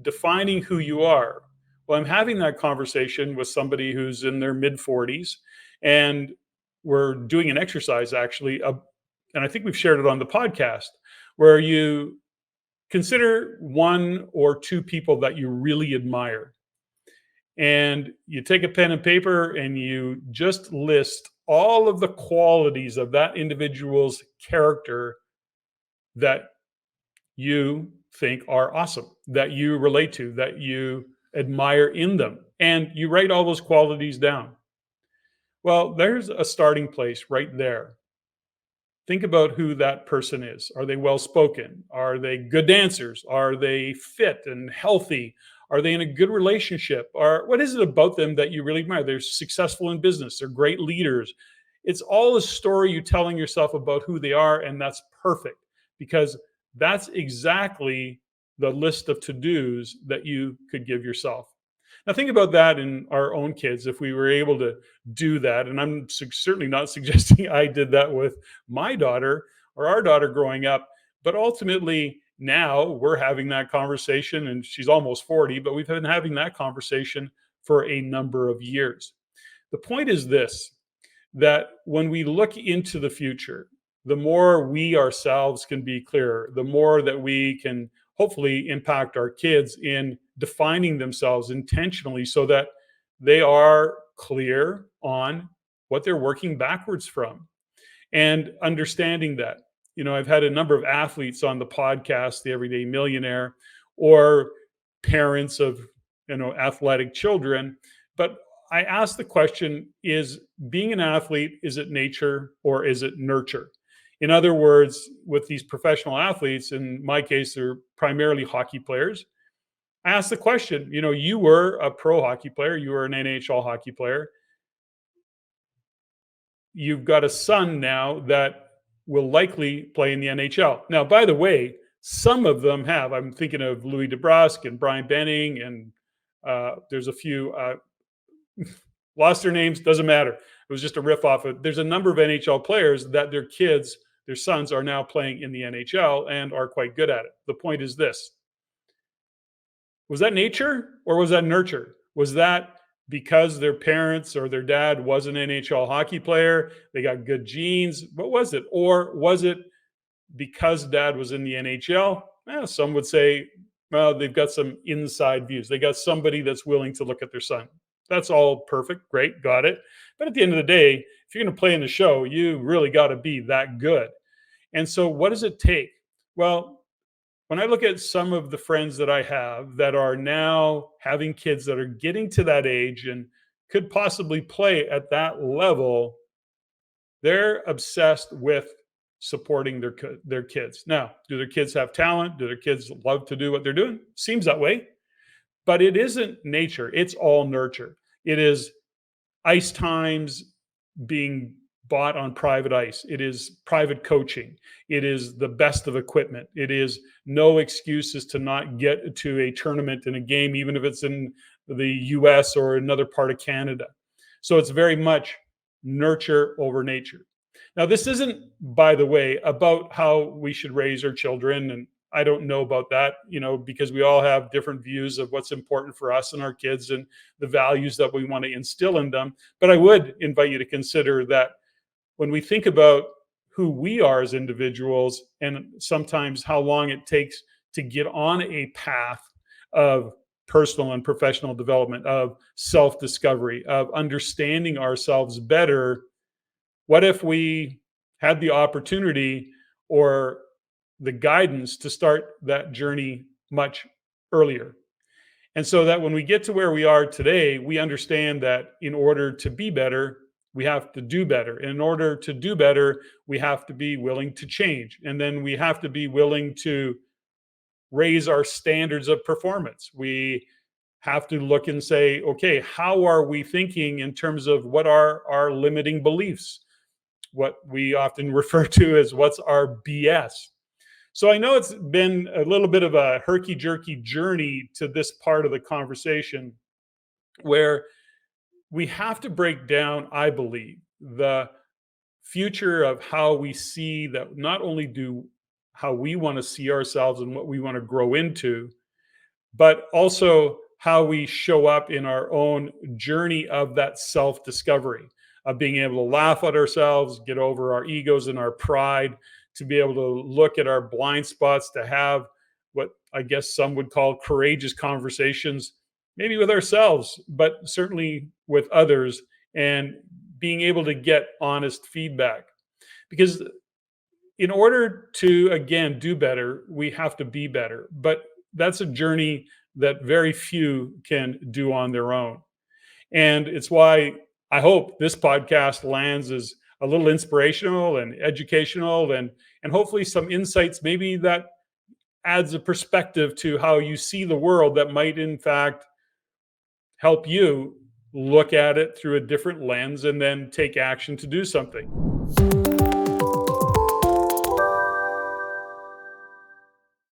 defining who you are. Well, I'm having that conversation with somebody who's in their mid 40s, and we're doing an exercise actually, and I think we've shared it on the podcast, where you consider one or two people that you really admire. And you take a pen and paper and you just list all of the qualities of that individual's character that you think are awesome, that you relate to, that you admire in them. And you write all those qualities down. Well, there's a starting place right there. Think about who that person is. Are they well spoken? Are they good dancers? Are they fit and healthy? Are they in a good relationship? Or what is it about them that you really admire? They're successful in business. They're great leaders. It's all a story you're telling yourself about who they are, and that's perfect because that's exactly the list of to-dos that you could give yourself. Now think about that in our own kids. If we were able to do that, and I'm certainly not suggesting I did that with my daughter or our daughter growing up, but ultimately now we're having that conversation, and she's almost 40, but we've been having that conversation for a number of years. The point is this, that when we look into the future, the more we ourselves can be clearer, the more that we can hopefully impact our kids in defining themselves intentionally so that they are clear on what they're working backwards from and understanding that. I've had a number of athletes on the podcast, the Everyday Millionaire, or parents of, athletic children. But I ask the question, is being an athlete, is it nature or is it nurture? In other words, with these professional athletes, in my case, they're primarily hockey players. I asked the question, you were a pro hockey player, you were an NHL hockey player. You've got a son now that will likely play in the NHL. Now, by the way, some of them have. I'm thinking of Louis DeBrusque and Brian Benning, and there's a few, lost their names, doesn't matter. It was just a riff off of. There's a number of NHL players that their kids, their sons are now playing in the NHL and are quite good at it. The point is this. Was that nature or was that nurture? Was that because their parents or their dad was an NHL hockey player, they got good genes? What was it? Or was it because dad was in the NHL? Some would say, well, they've got some inside views. They got somebody that's willing to look at their son. That's all perfect. Great. Got it. But at the end of the day, if you're going to play in the show, you really got to be that good. And so what does it take? Well, when I look at some of the friends that I have that are now having kids that are getting to that age and could possibly play at that level, they're obsessed with supporting their kids. Now, do their kids have talent? Do their kids love to do what they're doing? Seems that way. But it isn't nature. It's all nurture. It is ice times being bought on private ice. It is private coaching. It is the best of equipment. It is no excuses to not get to a tournament in a game, even if it's in the US or another part of Canada. So it's very much nurture over nature. Now, this isn't, by the way, about how we should raise our children. And I don't know about that, because we all have different views of what's important for us and our kids and the values that we want to instill in them. But I would invite you to consider that when we think about who we are as individuals and sometimes how long it takes to get on a path of personal and professional development, of self-discovery, of understanding ourselves better, what if we had the opportunity or the guidance to start that journey much earlier? And so that when we get to where we are today, we understand that in order to be better, we have to do better. And in order to do better, we have to be willing to change. And then we have to be willing to raise our standards of performance. We have to look and say, okay, how are we thinking in terms of what are our limiting beliefs? What we often refer to as what's our BS. So I know it's been a little bit of a herky-jerky journey to this part of the conversation where we have to break down, I believe, the future of how we see that not only do how we want to see ourselves and what we want to grow into, but also how we show up in our own journey of that self discovery, of being able to laugh at ourselves, get over our egos and our pride, to be able to look at our blind spots, to have what I guess some would call courageous conversations, maybe with ourselves, but certainly with others, and being able to get honest feedback. Because in order to, again, do better, we have to be better. But that's a journey that very few can do on their own. And it's why I hope this podcast lands as a little inspirational and educational, and hopefully some insights, maybe that adds a perspective to how you see the world that might in fact help you look at it through a different lens and then take action to do something.